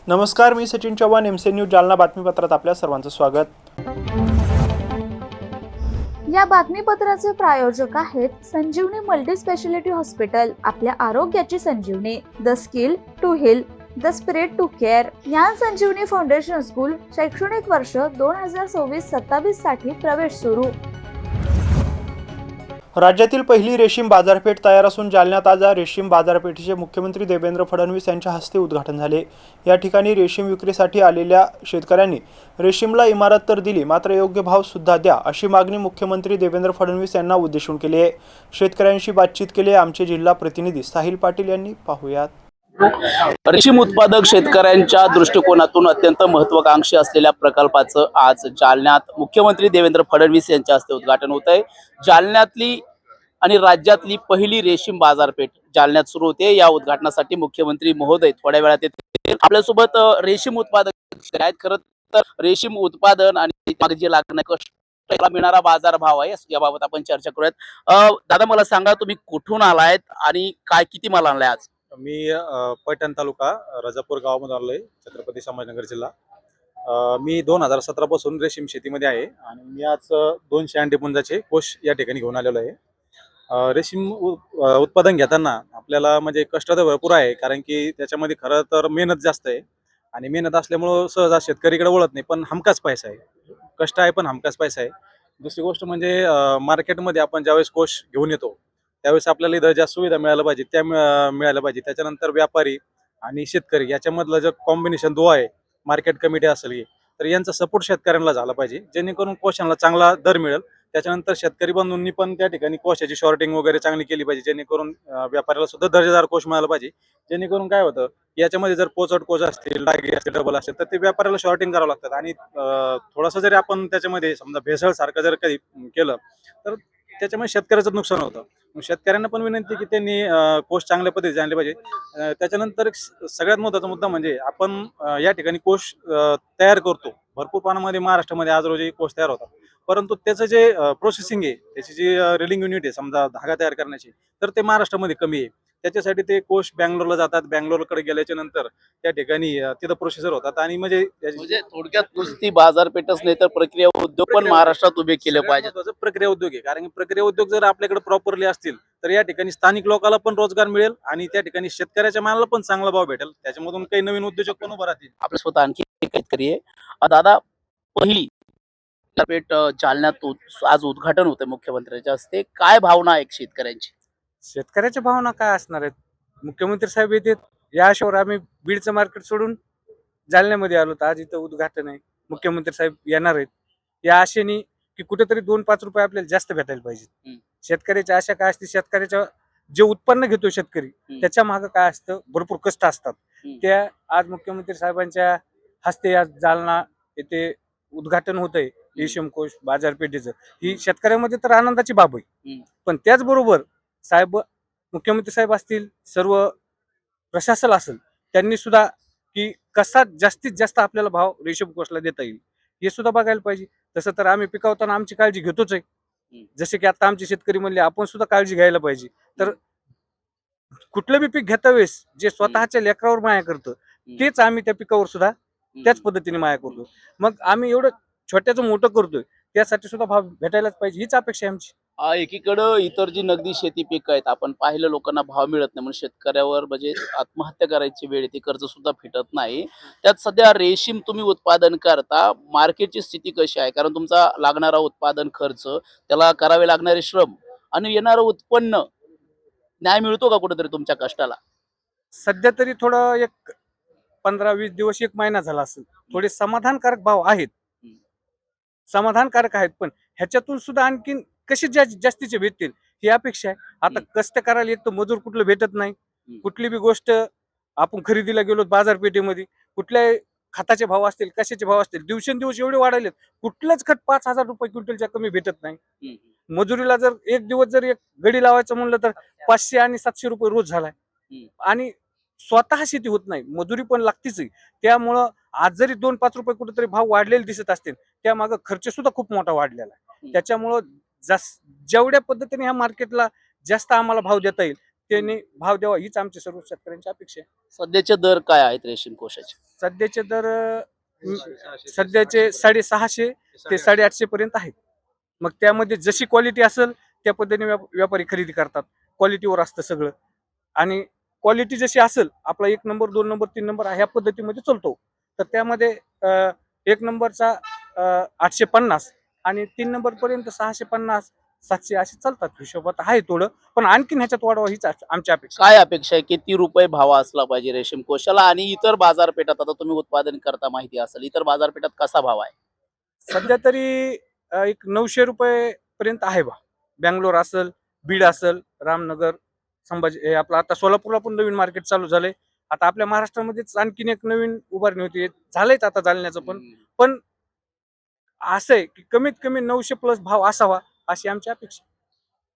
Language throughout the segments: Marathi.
नमस्कार, मी सचिन चव्हाण, एमसी न्यूज जालना बातमीपत्रात आपल्या सर्वांचं स्वागत। या बातमीपत्राचे प्रायोजक आहेत संजीवनी मल्टी स्पेशालिटी हॉस्पिटल, आपल्या आरोग्याची संजीवनी, the skill to heal, the spirit to care. Gyan Sanjeevani foundation school शैक्षणिक वर्ष 2026-27 साठी प्रवेश सुरू। राज्यातील पहिली रेशीम बाजारपेठ तयार असून जालन्यात आज रेशीम बाजारपेठेचे मुख्यमंत्री देवेंद्र फडणवीस यांच्या हस्ते उद्घाटन झाले। या ठिकाणी रेशीम विक्रीसाठी आलेल्या शेतकऱ्यांनी रेशीमला इमारत तर दिली, मात्र योग्य भाव सुद्धा द्या अशी मागणी मुख्यमंत्री देवेंद्र फडणवीस यांना उद्देशून केली आहे। शेतकऱ्यांशी बातचीत केली आमचे जिल्हा प्रतिनिधी साहिल पाटील यांनी। पाहूयात। रेशीम उत्पादक शेतकऱ्यांच्या दृष्टिकोनातून अत्यंत महत्त्वाकांक्षी असलेल्या प्रकल्पाचं आज जालन्यात मुख्यमंत्री देवेंद्र फडणवीस यांच्या हस्ते उद्घाटन होत आहे। जालन्यातली आणि राज्यातली पहिली रेशीम बाजारपेठ जालन्यात सुरू होते। या उद्घाटनासाठी मुख्यमंत्री महोदय थोड्या वेळात येतील। आपल्यासोबत रेशीम उत्पादक आहेत। खरं तर रेशीम उत्पादन आणि जे लागणारे कष्ट त्याला मिळणारा बाजार भाव आहे, याबाबत आपण चर्चा करूयात। दादा, मला सांगा, तुम्ही कुठून आलायत आणि काय किती माल आणलाय आज? मी पैठण तालुका राजापूर गावामधून आलोय, छत्रपती संभाजीनगर जिल्हा। मी 2017 पासून रेशीम शेतीमध्ये आहे आणि मी आज 200 अंडीपुंजाचे कोश या ठिकाणी घेऊन आलेलो आहे। रेशीम उत्पादन घेताना आपल्याला म्हणजे कष्ट तर भरपूर आहे, कारण की त्याच्यामध्ये खरं तर मेहनत जास्त आहे आणि मेहनत असल्यामुळं सहजा शेतकरीकडे वळत नाही, पण हमखास पैसा आहे। कष्ट आहे पण हमखास पैसा आहे। दुसरी गोष्ट म्हणजे मार्केटमध्ये आपण ज्यावेळेस कोश घेऊन येतो त्यावेळेस आपल्याला इथं ज्या सुविधा मिळायला पाहिजे त्या मिळायला पाहिजे। त्याच्यानंतर व्यापारी आणि शेतकरी याच्यामधलं जे कॉम्बिनेशन जो आहे, मार्केट कमिटी असेल तर यांचा सपोर्ट शेतकऱ्यांना झाला पाहिजे, जेणेकरून कोशांना चांगला दर मिळेल। त्याच्यानंतर शेतकरी बंधूंनी पण त्या ठिकाणी कोशाची शॉर्टिंग वगैरे चांगली केली पाहिजे, जेणेकरून व्यापाऱ्याला सुद्धा दर्जेदार कोश मिळाला पाहिजे। जेणेकरून काय होतं, याच्यामध्ये जर पोचट कोश असतील, डागे असतील, डबल असेल तर ते व्यापाऱ्याला शॉर्टिंग करावं लागतात आणि थोडंसं जरी आपण त्याच्यामध्ये समजा भेसळ सारखं जर काही केलं तर त्याच्यामुळे शेतकऱ्याचं नुकसान होतं। शेतकऱ्यांना पण विनंती की त्यांनी कोश चांगल्या पद्धतीने आणले पाहिजे। त्याच्यानंतर एक सगळ्यात महत्त्वाचा मुद्दा म्हणजे आपण या ठिकाणी कोश तयार करतो, भरपूर प्रमाणामध्ये महाराष्ट्रामध्ये आज रोजी कोश तयार होतात, परंतु त्याचं जे प्रोसेसिंग आहे, त्याची जी रिलिंग युनिट आहे समजा धागा तयार करण्याची, तर ते महाराष्ट्रामध्ये कमी आहे। त्याच्यासाठी ते कोश बँगलोरला जातात, बँगलोरकडे गेल्याच्या नंतर त्या ठिकाणी तिथं प्रोसेसर होतात आणि म्हणजे थोडक्यात नुसती बाजारपेठच नाही तर प्रक्रिया उद्योग पण महाराष्ट्रात उभे केले पाहिजे। प्रक्रिया उद्योग आहे, कारण की प्रक्रिया उद्योग जर आपल्याकडे प्रॉपरली असतील तर या ठिकाणी स्थानिक लोकांना पण रोजगार मिळेल आणि त्या ठिकाणी शेतकऱ्याच्या मालाला पण चांगला भाव भेटेल। त्याच्यामधून काही नवीन उद्योजक पण उभं राहतील। आपल्या स्वतः आणखी काहीतरी आहे। दादा, पहिली बाजारपेठ जालन्यात आज उद्घाटन होतंय मुख्यमंत्र्यांच्या हस्ते, काय भावना आहे शेतकऱ्यांची? शेतकऱ्याच्या भावना काय असणार आहेत? मुख्यमंत्री साहेब येतात, या आशेवर आम्ही बीडचं मार्केट सोडून जालन्यामध्ये आलो, तर आज इथं उद्घाटन आहे, मुख्यमंत्री साहेब येणार आहेत या आशेने की कुठेतरी 2-5 रुपये आपल्याला जास्त भेटायला पाहिजे। शेतकऱ्याची आशा काय असते, शेतकऱ्याच्या जे उत्पन्न घेतो शेतकरी त्याच्या मागे काय असतं, भरपूर कष्ट असतात। त्या आज मुख्यमंत्री साहेबांच्या हस्ते आज जालना येथे उद्घाटन होतंय रेशीम कोश बाजारपेठेचं। ही शेतकऱ्यामध्ये तर आनंदाची बाब आहे, पण त्याचबरोबर साहेब, मुख्यमंत्री साहेब असतील, सर्व प्रशासन असेल, त्यांनी सुद्धा की कसा जास्तीत जास्त आपल्याला भाव रेशीम कोशला देता येईल हे सुद्धा बघायला पाहिजे। तसं तर आम्ही पिकवताना आमची काळजी घेतोच आहे, जसे की आता आमचे शेतकरी म्हणले आपण सुद्धा काळजी घ्यायला पाहिजे। तर कुठलं बी पीक घेता वेळेस जे स्वतःच्या लेकरावर माया करतं तेच आम्ही त्या पिकावर सुद्धा त्याच पद्धतीने माया करतो। मग आम्ही एवढं छोट्याचं मोठं करतोय त्यासाठी सुद्धा भाव भेटायलाच पाहिजे, हीच अपेक्षा आहे आमची। एकीकडं इतर जी नगदी शेती पिकं आहेत, आपण पाहिलं लोकांना भाव मिळत नाही म्हणून शेतकऱ्यावर म्हणजे आत्महत्या करायची वेळ येते, कर्ज सुद्धा फिटत नाही। त्यात सध्या रेशीम तुम्ही उत्पादन करता, मार्केटची स्थिती कशी आहे? कारण तुमचा लागणारा उत्पादन खर्च, त्याला करावे लागणारे श्रम आणि येणारं उत्पन्न, न्याय मिळतो का कुठेतरी तुमच्या कष्टाला? सध्या तरी थोडं एक 15-20 दिवस, 1 महिना झाला असेल, थोडे समाधानकारक भाव आहेत, समाधानकारक आहेत, पण ह्याच्यातून सुद्धा आणखीन कसे जास्तीचे भेटतील ही अपेक्षा आहे। आता कष्ट करायला एक तर मजूर कुठलं भेटत नाही, कुठली बी गोष्ट आपण खरेदीला गेलो बाजारपेठेमध्ये, कुठल्या खताचे भाव असतील, कशाचे भाव असतील, दिवसेंदिवस एवढे वाढायलेत, कुठलंच खत 5,000 रुपये क्विंटलच्या कमी भेटत नाही। मजुरीला जर एक दिवस जर एक गडी लावायचं म्हणलं तर 500 आणि 700 रुपये रोज झालाय आणि स्वतः शेती होत नाही, मजुरी पण लागतीच आहे। त्यामुळं आज जरी 2-5 रुपये कुठेतरी भाव वाढलेले दिसत असतील, त्यामागं खर्च सुद्धा खूप मोठा वाढलेला आहे। त्याच्यामुळं जेवढ्या पद्धतीने ह्या मार्केटला जास्त आम्हाला भाव देता येईल त्यांनी भाव द्यावा हीच आमची सर्व शेतकऱ्यांची अपेक्षा आहे. सध्याचे दर काय आहेत रेशीम कोशाचे? सध्याचे दर सध्याचे 650 ते 850 पर्यंत आहेत. मग त्यामध्ये जशी क्वालिटी असेल त्या पद्धतीने व्यापारी खरेदी करतात. क्वालिटीवर असतं सगळं आणि क्वालिटी जशी असेल आपला 1 नंबर 2 नंबर 3 नंबर ह्या पद्धतीमध्ये चालतो. तर त्यामध्ये 1 नंबरचा 850 आणि 3 नंबर पर्यंत 650 700 असे चालतात. हिशोबात आहे थोडं, पण आणखीन ह्याच्यात वाढवा हीच आमची अपेक्षा. काय अपेक्षा आहे? किती रुपये भाव असला पाहिजे रेशीम कोशाला? आणि इतर बाजारपेठात आता तुम्ही उत्पादन करता माहिती असेल, इतर बाजारपेठात कसा भाव आहे? सध्या तरी एक 900 रुपये पर्यंत आहे बा. बँगलोर असेल, बीड असेल, रामनगर, संभाजी हे आपलं आता सोलापूरला पण नवीन मार्केट चालू झालंय. आता आपल्या महाराष्ट्रामध्येच आणखीन एक नवीन उभारणी होती. झालंयच आता जालन्याचं पण असं आहे की कमीत कमी 900 प्लस भाव असावा अशी आमची अपेक्षा.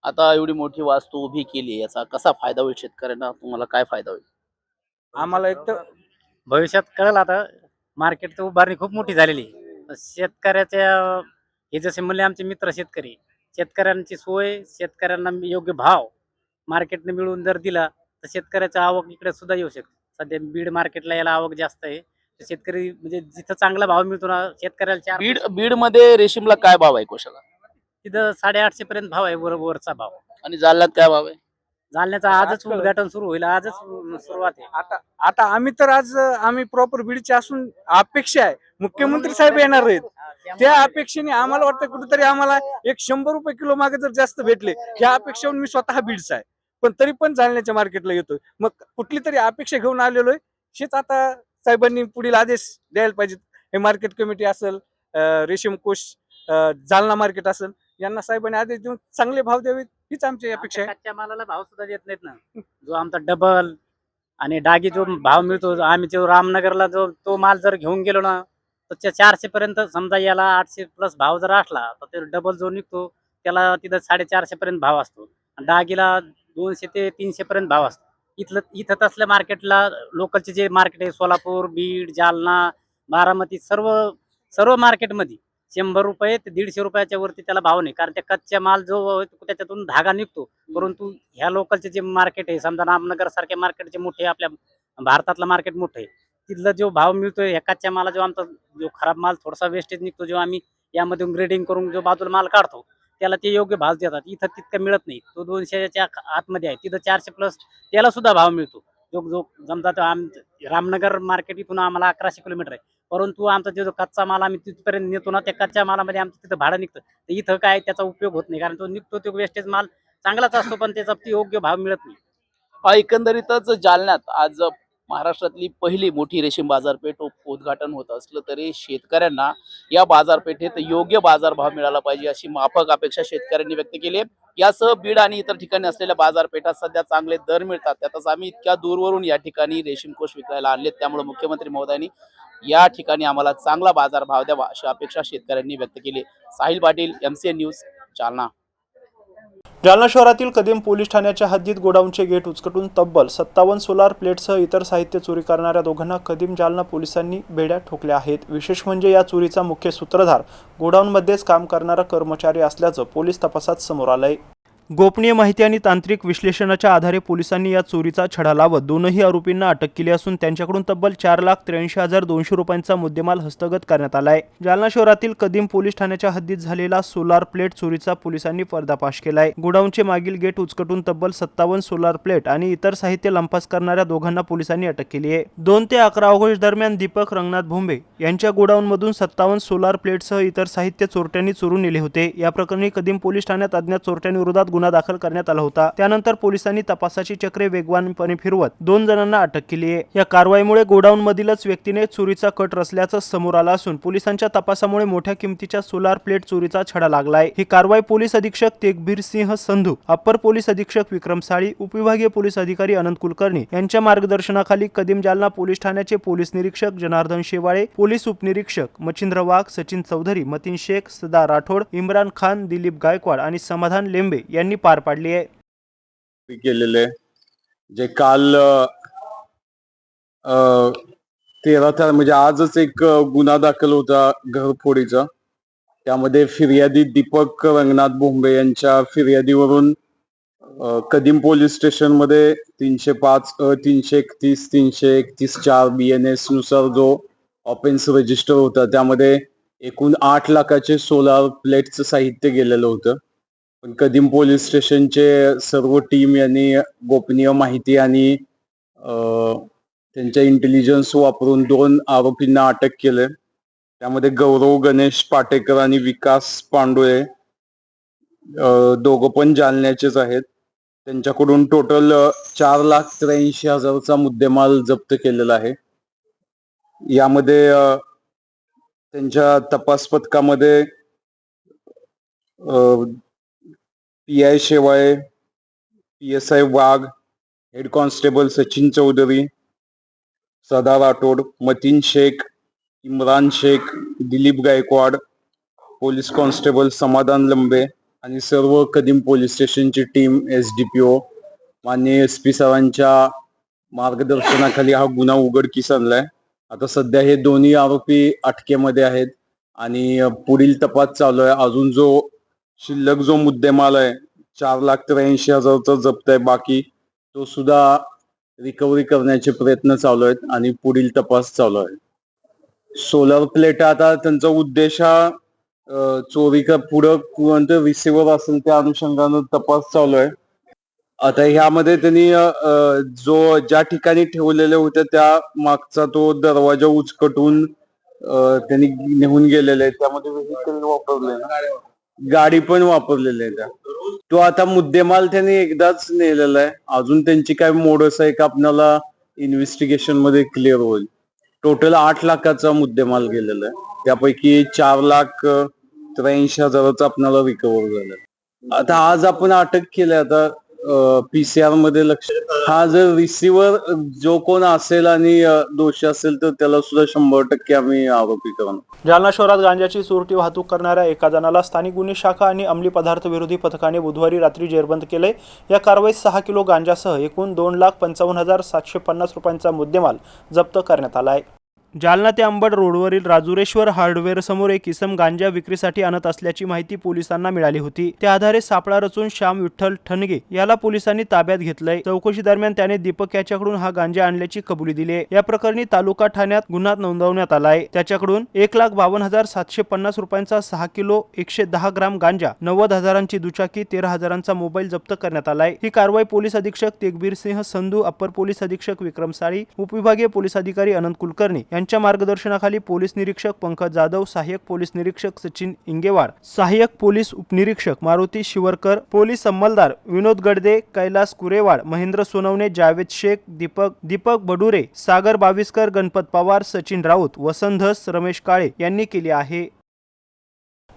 आता एवढी मोठी वास्तू उभी केली, याचा कसा फायदा होईल शेतकऱ्यांना? तुम्हाला काय फायदा होईल? आम्हाला एक तर भविष्यात कळेल. आता मार्केट उभारणी खूप मोठी झालेली आहे. शेतकऱ्याच्या हे जसे म्हणले आमचे मित्र शेतकरी, शेतकऱ्यांची सोय, शेतकऱ्यांना योग्य भाव मार्केटने मिळवून जर दिला तर शेतकऱ्याचा आवक इकडे सुद्धा येऊ शकते. सध्या बीड मार्केटला याला आवक जास्त आहे. तर शेतकरी म्हणजे जिथं चांगला भाव मिळतो ना शेतकऱ्याला बीड मध्ये रेशीमला काय भाव आहे कोशाला? तिथं 850 पर्यंत भाव आहे, वरचा भाव. आणि जालन्यात काय भाव आहे? जालन्याचं आजच उद्घाटन सुरू होईल, आजच सुरुवात आहे. आता आम्ही प्रॉपर बीडचे असून अपेक्षा आहे मुख्यमंत्री साहेब येणार आहेत. त्या अपेक्षेने आम्हाला वाटतं कुठेतरी आम्हाला एक 100 रुपये किलो मागे जर जास्त भेटले ह्या अपेक्षेवर मी स्वतः बीडचा आहे, पण तरी पण जालन्याच्या मार्केटला येतोय. मग कुठली तरी अपेक्षा घेऊन आलेलो आहे. हेच आता साहेबांनी पुढील आदेश द्यायला पाहिजेत. हे मार्केट कमिटी असेल, रेशीम कोष, जालना मार्केट असेल, यांना साहेबांनी आदेश देऊन चांगले भाव द्यावेत हीच आमची अपेक्षा आहे. कच्च्या मालाला भाव सुद्धा देत नाहीत ना. जो आमचा डबल आणि डागी जो भाव मिळतो, आम्ही जो रामनगरला तो माल जर घेऊन गेलो ना तर 400 पर्यंत, समजा याला 800 प्लस भाव जर असला तर ते डबल जो निघतो त्याला तिथं 450 पर्यंत भाव असतो. डागीला 200 ते 300 पर्यंत भाव असतो. इथं तसल्या मार्केटला लोकलचे जे मार्केट आहे सोलापूर, बीड, जालना, बारामती, सर्व मार्केटमध्ये 100 रुपये ते 150 रुपयाच्या वरती त्याला भाव नाही. कारण त्या कच्च्या माल जो त्याच्यातून धागा निघतो. परंतु ह्या लोकलचे जे मार्केट आहे, समजा रामनगर सारखे मार्केटचे मोठे, आपल्या भारतातलं मार्केट मोठं आहे, तिथला जो भाव मिळतोय ह्या कच्च्या माला, जो आमचा जो खराब माल थोडासा वेस्टेज निघतो, जो आम्ही यामधून ग्रेडिंग करून जो बाजूला माल काढतो त्याला ते योग्य भाव देतात. इथं तितकं मिळत नाही. तो 200च्या आतमध्ये आहे, तिथं 400 प्लस त्याला सुद्धा भाव मिळतो. जो समजा रामनगर मार्केट इथून आम्हाला 1100 किलोमीटर आहे, परंतु आमचा जो कच्चा माल आम्ही तिथपर्यंत नेतो ना, त्या कच्च्या मालामध्ये आमचं तिथं भाडं निघतं. तर इथं काय त्याचा उपयोग होत नाही, कारण तो निघतो तो वेस्टेज माल चांगलाच असतो, पण त्याचा योग्य भाव मिळत नाही. एकंदरीतच जालन्यात आज महाराष्ट्रातली पहिली मोठी रेशीम बाजारपेठ उद्घाटन होत असलं तरी शेतकऱ्यांना या बाजारपेठेत योग्य बाजारभाव मिळाला पाहिजे अशी माफक अपेक्षा शेतकऱ्यांनी व्यक्त केली आहे. यासह बीड आणि इतर ठिकाणी असलेल्या बाजारपेठात सध्या चांगले दर मिळतात. त्यातच आम्ही इतक्या दूरवरून या ठिकाणी रेशीम कोष विकायला आणलेत, त्यामुळे मुख्यमंत्री महोदयांनी या ठिकाणी आम्हाला चांगला बाजारभाव द्यावा अशी अपेक्षा शेतकऱ्यांनी व्यक्त केली. Sahil Patil, MCN news, Jalna. जालना शहरातील कदीम पोलीस ठाण्याच्या हद्दीत गोडाऊनचे गेट उचकटून तब्बल 57 सोलार प्लेटसह इतर साहित्य चोरी करणाऱ्या दोघांना कदीम जालना पोलिसांनी बेड्या ठोकल्या आहेत. विशेष म्हणजे या चोरीचा मुख्य सूत्रधार गोडाऊनमध्येच काम करणारा कर्मचारी असल्याचं पोलीस तपासात समोर आलंय. गोपनीय माहिती आणि तांत्रिक विश्लेषणाच्या आधारे पोलिसांनी या चोरीचा छडा लावत दोनही आरोपींना अटक केली असून त्यांच्याकडून तब्बल 4,83,200 रुपयांचा मुद्देमाल हस्तगत करण्यात आलाय. जालना शहरातील कदीम पोलीस ठाण्याच्या हद्दीत झालेला सोलार प्लेट चोरीचा पोलिसांनी पर्दाफाश केलाय. गोडाऊनचे मागील गेट उचकटून तब्बल 57 सोलार प्लेट आणि इतर साहित्य लंपास करणाऱ्या दोघांना पोलिसांनी अटक केली आहे. 2 ते 11 ऑगस्ट दरम्यान दीपक रंगनाथ भोंबे यांच्या गोडाऊनमधून 57 सोलार प्लेटसह इतर साहित्य चोरट्यांनी चोरून नेले होते. या प्रकरणी कदीम पोलीस ठाण्यात अज्ञात चोरट्यांविरोधात गुन्हा दाखल करण्यात आला होता. त्यानंतर पोलिसांनी तपासाची चक्रे वेगवानपणे फिरवत 2 जणांना अटक केली आहे. या कारवाईमुळे गोडाऊन मधीलच व्यक्तीने चोरीचा कट रचल्याचं समोर आलं असून पोलिसांच्या तपासामुळे मोठ्या किमतीच्या सोलार प्लेट चोरीचा छडा लागलाय. ही कारवाई पोलीस अधीक्षक तेगबीर सिंह संधू, अप्पर पोलीस अधीक्षक विक्रम साळी, उपविभागीय पोलीस अधिकारी अनंत कुलकर्णी यांच्या मार्गदर्शनाखाली कदीम जालना पोलीस ठाण्याचे पोलीस निरीक्षक जनार्दन शेवाळे, पोलीस उपनिरीक्षक मच्छिंद्र वाघ, सचिन चौधरी, मतीन शेख, सदा राठोड, इम्रान खान, दिलीप गायकवाड आणि समाधान लेंबे यांनी पार पाडली आहे. केलेले जे काल 13 म्हणजे आजच एक गुन्हा दाखल होता घरफोडीचा. त्यामध्ये फिर्यादी दीपक रंगनाथ भोंबे यांच्या फिर्यादीवरून कदीम पोलीस स्टेशन मध्ये 305 331 331 BNS नुसार जो ऑफेन्स रजिस्टर होता त्यामध्ये एकूण 8 लाखाचे सोलार प्लेटचं साहित्य गेलेलं होतं. पण कदीम पोलीस स्टेशनचे सर्व टीम यांनी गोपनीय माहिती आणि त्यांच्या इंटेलिजन्स वापरून 2 आरोपींना अटक केले. त्यामध्ये गौरव गणेश पाटेकर आणि विकास पांडुळे दोघं पण जालन्याचेच आहेत. त्यांच्याकडून टोटल 4,83,000चा मुद्देमाल जप्त केलेला आहे. यामध्ये त्यांच्या तपास पथकामध्ये PI शेवाळे, PSI वाघ, हेड कॉन्स्टेबल सचिन चौधरी, सदा राठोड, मतीन शेख, इम्रान शेख, दिलीप गायकवाड, पोलीस कॉन्स्टेबल समाधान लंबे आणि सर्व कदीम पोलीस स्टेशनची टीम SDPO माननीय SP सरांच्या मार्गदर्शनाखाली हा गुन्हा उघडकीस आणलाय. आता सध्या हे दोन्ही आरोपी अटकेमध्ये आहेत आणि पुढील तपास चालू आहे. अजून जो शिल्लक जो मुद्देमाल आहे 4,83,000चा जप्त आहे, बाकी तो सुद्धा रिकव्हरी करण्याचे प्रयत्न चालू आहेत आणि पुढील तपास चालू आहे. सोलर प्लेट आता त्यांचा उद्देश हा चोरी का पुढं कोणतं रिसिव्हर असेल त्या अनुषंगानं तपास चालू आहे. आता ह्यामध्ये त्यांनी जो ज्या ठिकाणी ठेवलेले होते त्या मागचा तो दरवाजा उचकटून त्यांनी निघून गेलेले आहे. त्यामध्ये व्हेकल वापरले, गाडी पण वापरलेली आहे. तो आता मुद्देमाल त्यांनी एकदाच नेलेला आहे. अजून त्यांची काय मोडस आहे का आपल्याला इन्व्हेस्टिगेशन मध्ये क्लिअर होईल. टोटल 8 लाखाचा मुद्देमाल गेलेला आहे. त्यापैकी 4,83,000चा आपल्याला रिकव्हर झाला. आता आज आपण अटक केली. आता PCR मध्ये लक्ष, हा जर रिसिव्हर जो कोण असेल आणि दोषी असेल तर त्याला सुद्धा 100% आम्ही आरोपी करणार. जालना शहरात गांजाची चोरटी वाहतूक करणाऱ्या एका जणाला स्थानिक गुन्हे शाखा आणि अंमली पदार्थ विरोधी पथकाने बुधवारी रात्री जेरबंद केले. या कारवाईत 6 किलो गांजासह एकूण 2,55,750 रुपयांचा मुद्देमाल जप्त करण्यात आला आहे. जालना ते अंबड रोडवरील राजुरेश्वर हार्डवेअर समोर एक इसम गांजा विक्रीसाठी आणत असल्याची माहिती पोलिसांना मिळाली होती. त्या आधारे सापळा रचून श्याम विठ्ठल ठणगे याला पोलिसांनी ताब्यात घेतलंय. चौकशी दरम्यान त्याने दीपक याच्याकडून हा गांजा आणल्याची कबुली दिली आहे. या प्रकरणी तालुका ठाण्यात गुन्हा नोंदवण्यात आला आहे. त्याच्याकडून 1,52,750 रुपयांचा 6 किलो 110 ग्राम गांजा, 90,000ची दुचाकी, 13,000चा मोबाईल जप्त करण्यात आलाय. ही कारवाई पोलीस अधीक्षक तेगबीर सिंह संधू, अप्पर पोलीस अधीक्षक विक्रम साळी, उपविभागीय पोलीस अधिकारी अनंत कुलकर्णी यांच्या मार्गदर्शनाखाली पोलीस निरीक्षक पंकज जाधव, सहाय्यक पोलीस निरीक्षक सचिन इंगेवाड, सहाय्यक पोलीस उपनिरीक्षक मारुती शिवरकर, पोलीस अंमलदार विनोद गडदे, कैलास कुरेवाड, महेंद्र सोनवणे, जावेद शेख, दीपक बडुरे, सागर बाविस्कर, गणपत पवार, सचिन राऊत, वसंत धस, रमेश काळे यांनी केले आहे.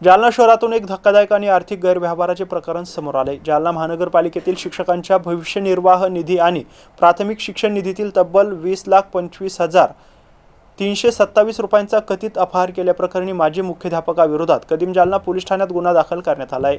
जालना शहरातून एक धक्कादायक आणि आर्थिक गैरव्यवहाराचे प्रकरण समोर आले. जालना महानगरपालिकेतील शिक्षकांच्या भविष्य निर्वाह निधी आणि प्राथमिक शिक्षण निधीतील तब्बल 20,25,327 रुपयांचा कथित अपहार केल्याप्रकरणी माजी मुख्याध्यापकाविरोधात कदीम जालना पोलीस ठाण्यात गुन्हा दाखल करण्यात आला आहे.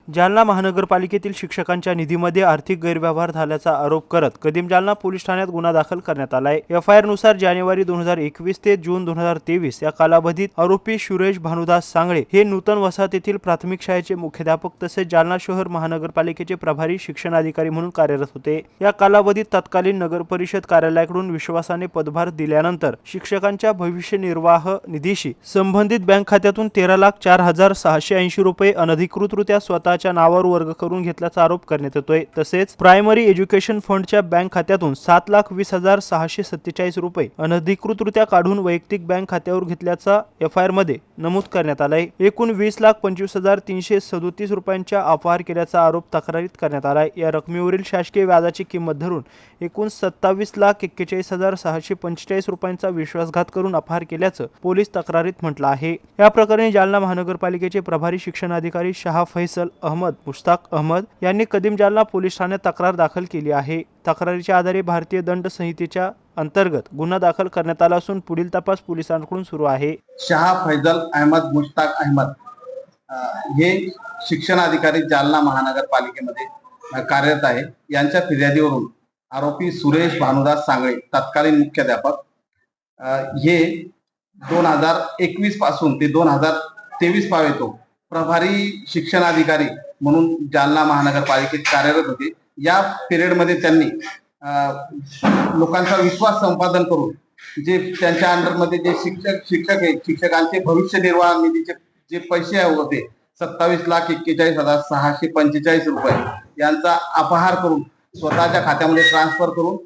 जालना महानगरपालिकेतील शिक्षकांच्या निधीमध्ये आर्थिक गैरव्यवहार झाल्याचा आरोप करत कदीम जालना पोलीस ठाण्यात गुन्हा दाखल करण्यात आला आहे. FIR नुसार जानेवारी 2021 ते जून 2023 या कालावधीत आरोपी सुरेश भानुदास सांगळे हे नूतन वसाहत येथील प्राथमिक शाळेचे मुख्याध्यापक तसेच जालना शहर महानगरपालिकेचे प्रभारी शिक्षण अधिकारी म्हणून कार्यरत होते. या कालावधीत तत्कालीन नगर परिषद कार्यालयाकडून विश्वासाने पदभार दिल्यानंतर शिक्षकांच्या भविष्य निर्वाह निधीशी संबंधित बँक खात्यातून 13,04,680 रुपये अनधिकृतरित्या स्वतःच्या नावावर वर्ग करून घेतल्याचा आरोप करण्यात येतोय. तसेच प्रायमरी एज्युकेशन फंडच्या बँक खात्यातून 7,20,647 रुपये अनधिकृतरित्या काढून वैयक्तिक बँक खात्यावर घेतल्याचा FIR मध्ये नमूद करण्यात आलाय. एकूण 20,25,337 रुपयांच्या अपहार केल्याचा आरोप तक्रारीत करण्यात आलाय. या रकमेवरील शासकीय व्याजाची किंमत धरून एकूण 27,41,645 रुपयांचा विश्वासघात करून अपहार केल्याचं पोलीस तक्रारीत म्हटलं आहे. या प्रकरणी जालना महानगरपालिकेचे प्रभारी शिक्षण अधिकारी शाह फैसल अहमद मुश्ताक अहमद यांनी कदीम जालना पोलीस ठाण्यात तक्रार दाखल केली आहे. तक्रारीच्या आधारे भारतीय दंड संहितेच्या अंतर्गत गुन्हा दाखल करण्यात आला असून पुढील तपास पोलिसांकडून सुरू आहे. शाह फैजल अहमद मुश्ताक अहमद हे शिक्षण अधिकारी जालना महानगरपालिकेमध्ये कार्यरत आहे. यांच्या फिर्यादीवरून आरोपी सुरेश भानुदास सांगळे तत्कालीन मुख्याध्यापक हे 2021 पासून ते 2023 पावेतो प्रभारी शिक्षण अधिकारी म्हणून जालना महानगरपालिकेत कार्यरत होते. या पिरियडमध्ये त्यांनी लोकांचा विश्वास संपादन करून जे त्यांच्या अंडरमध्ये जे शिक्षक आहेत, शिक्षकांचे भविष्य निर्वाह निधीचे जे पैसे होते 27,41,645 रुपये यांचा अपहार करून स्वतःच्या खात्यामध्ये ट्रान्सफर करून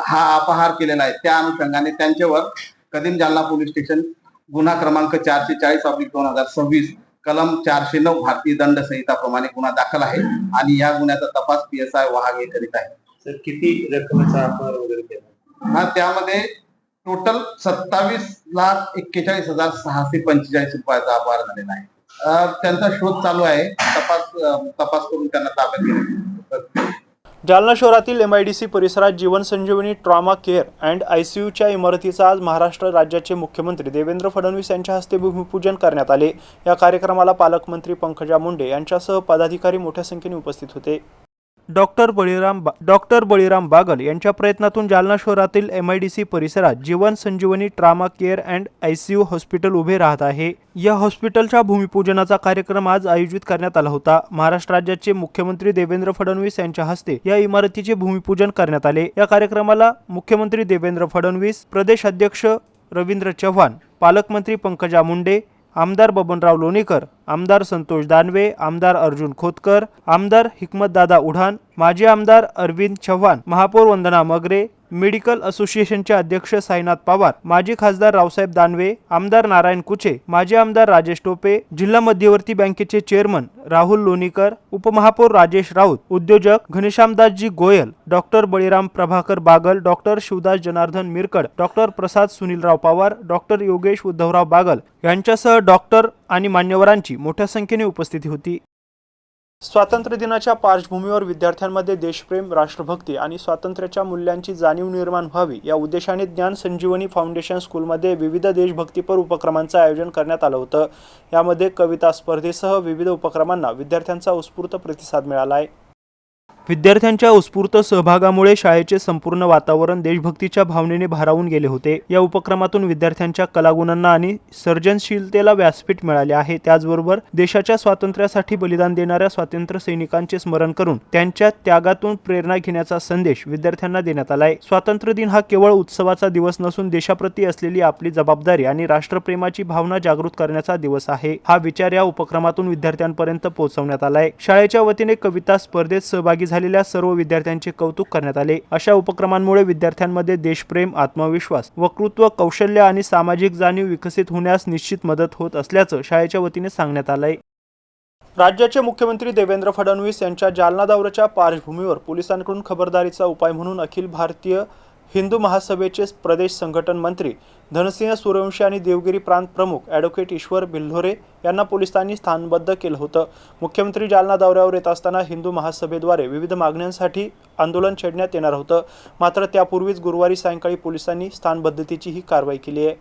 हा अपहार केलेला आहे. त्या अनुषंगाने त्यांच्यावर कदीम जालना पोलीस स्टेशन गुन्हा क्रमांक 440/2026 कलम 409 भारतीय दंड संहिता प्रमाणे गुन्हा दाखल आहे आणि या गुन्ह्याचा तपास PSI वाघ हे करीत आहे. सर, किती रकमेचा अपहार वगैरे केला? त्यामध्ये टोटल 27,41,645 रुपयाचा अपहार झालेला आहे. त्यांचा शोध चालू आहे. तपास करून त्यांना ताब्यात घेण्यात. जालना शहरातील MIDC परिसरात Jeevan Sanjeevani trauma care and ICUच्या इमारतीचा आज महाराष्ट्र राज्याचे मुख्यमंत्री देवेंद्र फडणवीस यांच्या हस्ते भूमिपूजन करण्यात आले. या कार्यक्रमाला पालकमंत्री पंकजा मुंडे यांच्यासह पदाधिकारी मोठ्या संख्येने उपस्थित होते. डॉक्टर बळीराम बागल यांच्या प्रयत्नातून जालना शहरातील MIDC परिसरात Jeevan Sanjeevani trauma care and ICU hospital उभे राहत आहे. या हॉस्पिटलच्या भूमिपूजनाचा कार्यक्रम आज आयोजित करण्यात आला होता. महाराष्ट्र राज्याचे मुख्यमंत्री देवेंद्र फडणवीस यांच्या हस्ते या इमारतीचे भूमिपूजन करण्यात आले. या कार्यक्रमाला मुख्यमंत्री देवेंद्र फडणवीस, प्रदेश अध्यक्ष रवींद्र चव्हाण, पालकमंत्री पंकजा मुंडे, आमदार बबनराव लोणीकर, आमदार संतोष दानवे, आमदार अर्जुन खोतकर, आमदार हिकमतदादा उढान, माजी आमदार अरविंद चव्हाण, महापौर वंदना मगरे, मेडिकल असोसिएशनचे अध्यक्ष साईनाथ पवार, माजी खासदार रावसाहेब दानवे, आमदार नारायण कुचे, माजी आमदार राजेश टोपे, जिल्हा मध्यवर्ती बँकेचे चेअरमन राहुल लोणीकर, उपमहापौर राजेश राऊत, उद्योजक Ghanshyamdasji Goyal, doctor Baliram Prabhakar Bagal, doctor Shivdas Janardan Mirkad, doctor Prasad Sunilrao Pawar, doctor Yogesh Uddhavrao Bagal यांच्यासह डॉक्टर आणि मान्यवरांची मोठ्या संख्येने उपस्थिती होती. स्वातंत्र्य दिनाच्या पार्श्वभूमीवर विद्यार्थ्यांमध्ये देशप्रेम, राष्ट्रभक्ती आणि स्वातंत्र्याच्या मूल्यांची जाणीव निर्माण व्हावी या उद्देशाने ज्ञान संजीवनी फाउंडेशन स्कूलमध्ये विविध देशभक्तीपर उपक्रमांचं आयोजन करण्यात आलं होतं. यामध्ये कविता स्पर्धेसह विविध उपक्रमांना विद्यार्थ्यांचा उत्स्फूर्त प्रतिसाद मिळाला आहे. विद्यार्थ्यांच्या उत्स्फूर्त सहभागामुळे शाळेचे संपूर्ण वातावरण देशभक्तीच्या भावनेने भारावून गेले होते. या उपक्रमातून विद्यार्थ्यांच्या कलागुणांना आणि सर्जनशीलतेला व्यासपीठ मिळाले आहे. त्याचबरोबर देशाच्या स्वातंत्र्यासाठी बलिदान देणाऱ्या स्वातंत्र्य सैनिकांचे स्मरण करून त्यांच्या त्यागातून प्रेरणा घेण्याचा संदेश विद्यार्थ्यांना देण्यात आलाय. स्वातंत्र्य दिन हा केवळ उत्सवाचा दिवस नसून देशाप्रती असलेली आपली जबाबदारी आणि राष्ट्रप्रेमाची भावना जागृत करण्याचा दिवस आहे. हा विचार या उपक्रमातून विद्यार्थ्यांपर्यंत पोहोचवण्यात आलाय. शाळेच्या वतीने कविता स्पर्धेत सहभागी झालेल्या सर्व विद्यार्थ्यांचे कौतुक करण्यात आले. अशा उपक्रमांमुळे विद्यार्थ्यांमध्ये देशप्रेम, आत्मविश्वास, वक्तृत्व कौशल्य आणि सामाजिक जाणीव विकसित होण्यास निश्चित मदत होत असल्याचं शाळेच्या वतीने सांगण्यात आलंय. राज्याचे मुख्यमंत्री देवेंद्र फडणवीस यांच्या जालना दौऱ्याच्या पार्श्वभूमीवर पोलिसांकडून खबरदारीचा उपाय म्हणून अखिल भारतीय हिंदू महासभेचे प्रदेश संघटन मंत्री धनसिंह सूर्यवंशी आणि देवगिरी प्रांत प्रमुख ॲडव्होकेट ईश्वर बिल्होरे यांना पोलिसांनी स्थानबद्ध केलं होतं. मुख्यमंत्री जालना दौऱ्यावर येत असताना हिंदू महासभेद्वारे विविध मागण्यांसाठी आंदोलन छेडण्यात येणार होतं. मात्र त्यापूर्वीच गुरुवारी सायंकाळी पोलिसांनी स्थानबद्धतेची ही कारवाई केली आहे.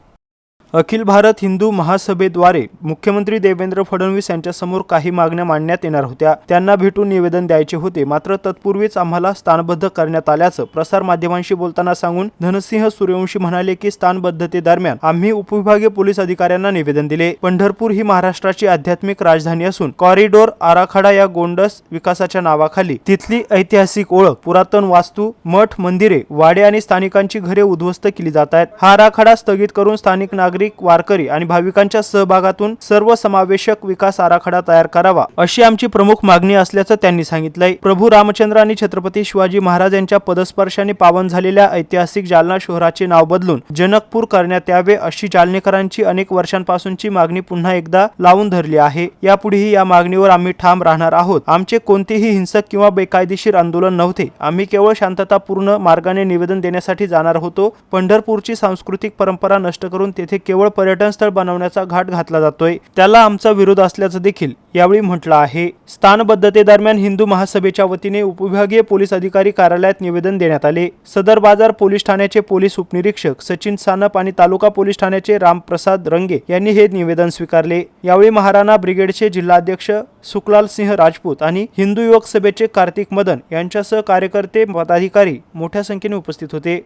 अखिल भारत हिंदू महासभेद्वारे मुख्यमंत्री देवेंद्र फडणवीस यांच्यासमोर काही मागण्या मांडण्यात येणार होत्या. त्यांना भेटून निवेदन द्यायचे होते. मात्र तत्पूर्वीच आम्हाला स्थानबद्ध करण्यात आल्याचं प्रसारमाध्यमांशी बोलताना सांगून धनसिंह सूर्यवंशी म्हणाले की स्थानबद्धतेदरम्यान आम्ही उपविभागीय पोलीस अधिकाऱ्यांना निवेदन दिले. पंढरपूर ही महाराष्ट्राची आध्यात्मिक राजधानी असून कॉरिडॉर आराखडा या गोंडस विकासाच्या नावाखाली तिथली ऐतिहासिक ओळख, पुरातन वास्तू, मठ, मंदिरे, वाडे आणि स्थानिकांची घरे उद्ध्वस्त केली जात आहेत. हा आराखडा स्थगित करून स्थानिक नागरिक, वारकरी आणि भाविकांच्या सहभागातून सर्वसमावेशक विकास आराखडा तयार करावा अशी आमची प्रमुख मागणी असल्याचं त्यांनी सांगितलंय. प्रभू रामचंद्र आणि छत्रपती शिवाजी महाराज यांच्या पदस्पर्शाने पावन झालेल्या ऐतिहासिक जालना शहराचे नाव बदलून जनकपूर करण्यात यावे अशी जालनेकरांची अनेक वर्षांपासूनची मागणी पुन्हा एकदा लावून धरली आहे. यापुढेही या मागणीवर आम्ही ठाम राहणार आहोत. आमचे कोणतेही हिंसक किंवा बेकायदेशीर आंदोलन नव्हते. आम्ही केवळ शांततापूर्ण मार्गाने निवेदन देण्यासाठी जाणार होतो. पंढरपूरची सांस्कृतिक परंपरा नष्ट करून तेथे केवळ पर्यटन स्थळ बनवण्याचा घाट घातला जातोय. त्याला आमचा विरोध असल्याचं देखील यावेळी म्हटलं आहे. स्थानबद्धतेदरम्यान हिंदू महासभेच्या वतीने उपविभागीय पोलीस अधिकारी कार्यालयात निवेदन देण्यात आले. सदर बाजार पोलीस ठाण्याचे पोलीस उपनिरीक्षक सचिन सानप आणि तालुका पोलीस ठाण्याचे रामप्रसाद रंगे यांनी हे निवेदन स्वीकारले. यावेळी महाराणा ब्रिगेडचे जिल्हाध्यक्ष सुखलाल सिंह राजपूत आणि हिंदू युवक सभेचे कार्तिक मदन यांच्यासह कार्यकर्ते, पदाधिकारी मोठ्या संख्येने उपस्थित होते.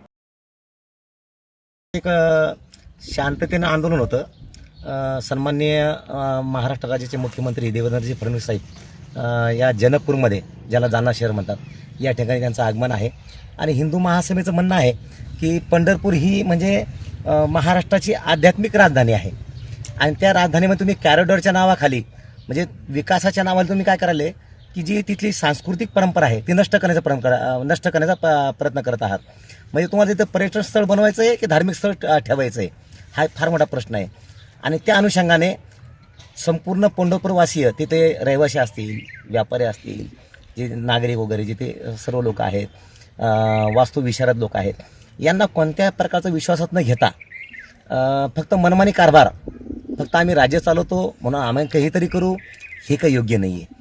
शांततेनं आंदोलन होतं. सन्माननीय महाराष्ट्र राज्याचे मुख्यमंत्री देवेंद्रजी फडणवीस साहेब या जनकपूरमध्ये, ज्याला जालना शहर म्हणतात, या ठिकाणी त्यांचं आगमन आहे. आणि हिंदू महासभेचं म्हणणं आहे की पंढरपूर ही म्हणजे महाराष्ट्राची आध्यात्मिक राजधानी आहे. आणि त्या राजधानीमध्ये तुम्ही कॉरिडॉरच्या नावाखाली, म्हणजे विकासाच्या नावाला तुम्ही काय कराले की जी तिथली सांस्कृतिक परंपरा आहे ती नष्ट करण्याचा प्रयत्न करत आहात. म्हणजे तुम्हाला तिथं पर्यटन स्थळ बनवायचं आहे की धार्मिक स्थळ ठेवायचं आहे, हा एक फार मोठा प्रश्न आहे. आणि त्या अनुषंगाने संपूर्ण पंढरपूरवासीय, तिथे रहिवासी असतील, व्यापारी असतील, जे नागरिक वगैरे जिथे सर्व लोक आहेत, वास्तुविशारद लोक आहेत, यांना कोणत्या प्रकारचा विश्वासात न घेता फक्त मनमानी कारभार, फक्त आम्ही राज्य चालवतो म्हणून आम्ही काहीतरी करू, हे काही योग्य नाही आहे.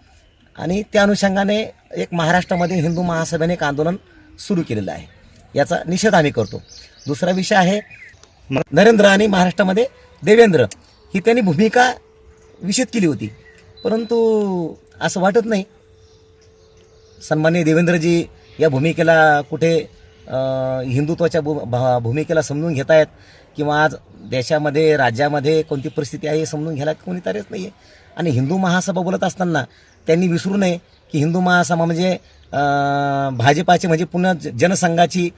आणि त्या अनुषंगाने एक महाराष्ट्रामध्ये हिंदू महासभेने एक आंदोलन सुरू केलेलं आहे, याचा निषेध आम्ही करतो. दुसरा विषय आहे नरेंद्र आणि महाराष्ट्रामध्ये देवेंद्र ही त्यांनी भूमिका विषद केली होती, परंतु असं वाटत नाही सन्माननीय देवेंद्रजी या भूमिकेला कुठे हिंदुत्वाच्या भूमिकेला समजून घेत आहेत, किंवा आज देशामध्ये राज्यामध्ये कोणती परिस्थिती आहे हे समजून घ्यायला कोणी तयारच नाही आहे. आणि हिंदू महासभा बोलत असताना त्यांनी विसरू नये की हिंदू महासभा म्हणजे भाजपाची, म्हणजे पुन्हा जनसंघाची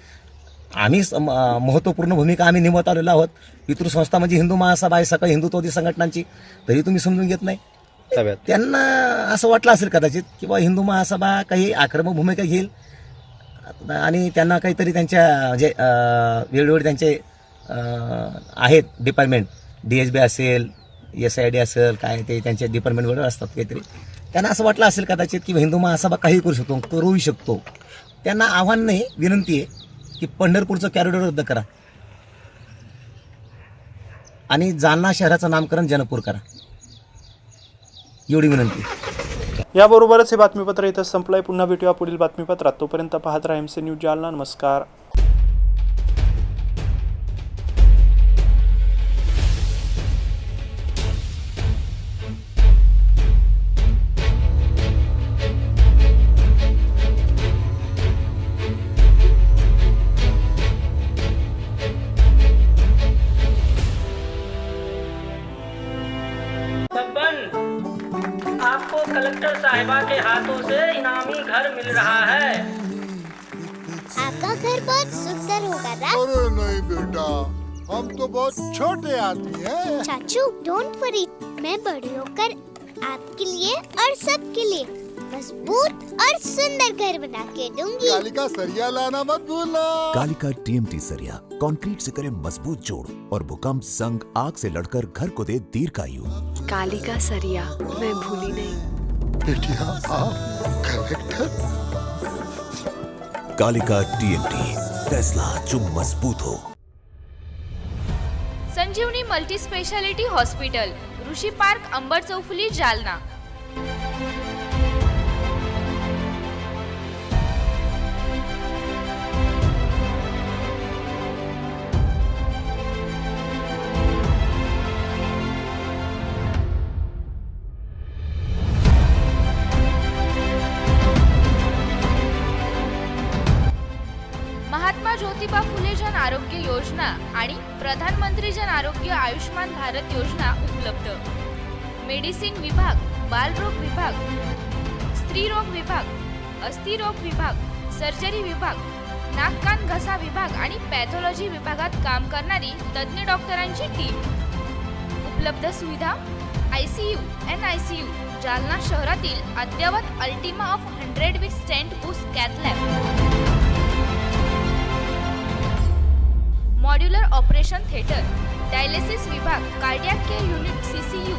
आम्ही महत्त्वपूर्ण भूमिका आम्ही निभावत आलेलो आहोत. पितृसंस्था म्हणजे हिंदू महासभा आहे, सकाळी हिंदुत्ववादी संघटनांची, तरी तुम्ही समजून घेत नाही. त्यांना असं वाटलं असेल कदाचित की बा हिंदू महासभा काही आक्रमक भूमिका घेईल आणि त्यांना काहीतरी त्यांच्या म्हणजे वेळोवेळी त्यांचे आहेत डिपार्टमेंट, DSB असेल, SID असेल, काय ते त्यांचे डिपार्टमेंट वगैरे असतात काहीतरी, त्यांना असं वाटलं असेल कदाचित की हिंदू महासभा काही करूही शकतो. त्यांना आव्हान नाही, विनंती आहे की पंढरपूरचं कॉरिडॉर रद्द करा आणि जालना शहराचं नामकरण जनकपूर करा, एवढी विनंती. याबरोबरच हे बातमीपत्र इथं संपलंय. पुन्हा भेटूया पुढील बातमीपत्रात. तोपर्यंत पाहत राहा MC न्यूज जालना. नमस्कार. आपको कलेक्टर साहिबा के हाथों से इनामी घर मिल रहा है। आपका घर बहुत सुंदर होगा ना? अरे नहीं बेटा, हम तो बहुत छोटे आदमी हैं। चाचू डोंट वरी, मैं बड़ी होकर आपके लिए और सबके लिए मजबूत और सुंदर घर बना के दूंगी। कालिका सरिया लाना मत भूलना। कालिका TMT सरिया कंक्रीट से करे मजबूत जोड़ और भूकंप संग आग से लड़कर घर को दे दीर्घायु। कालिका सरिया मैं भूली नहीं। बेटिया आप कलेक्टर। कालिका TMT, फैसला जो मजबूत हो। संजीवनी मल्टी स्पेशालिटी हॉस्पिटल, ऋषी पार्क, अंबर चौफुली, जालना. महात्मा ज्योतिबा फुले जन आरोग्य योजना आणि प्रधानमंत्री जन आरोग्य आयुष्मान भारत योजना उपलब्ध. मेडिसिन विभाग, बालरोग विभाग, स्त्रीरोग विभाग, अस्थिरोग विभाग, सर्जरी विभाग, नाक कान घसा विभाग आणि पॅथॉलॉजी विभागात काम करणारी तज्ञ डॉक्टरांची टीम. उपलब्ध सुविधा ICU, NICU, जालना शहरातील अद्ययावत Ultima of 100 with stent boost cath lab. Modular operation theatre, dialysis विभाग, cardiac care unit, CCU,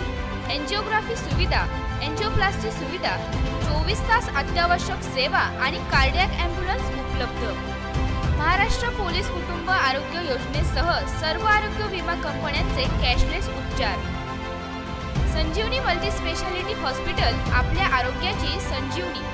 angiography सुविधा, एंजिओप्लास्टी सुविधा, 24 तास अत्यावश्यक सेवा आणि कार्डियक ॲम्ब्युलन्स उपलब्ध. महाराष्ट्र पोलीस कुटुंब आरोग्य योजनेसह सर्व आरोग्य विमा कंपन्यांचे कॅशलेस उपचार. संजीवनी मल्टी स्पेशालिटी हॉस्पिटल, आपल्या आरोग्याची संजीवनी.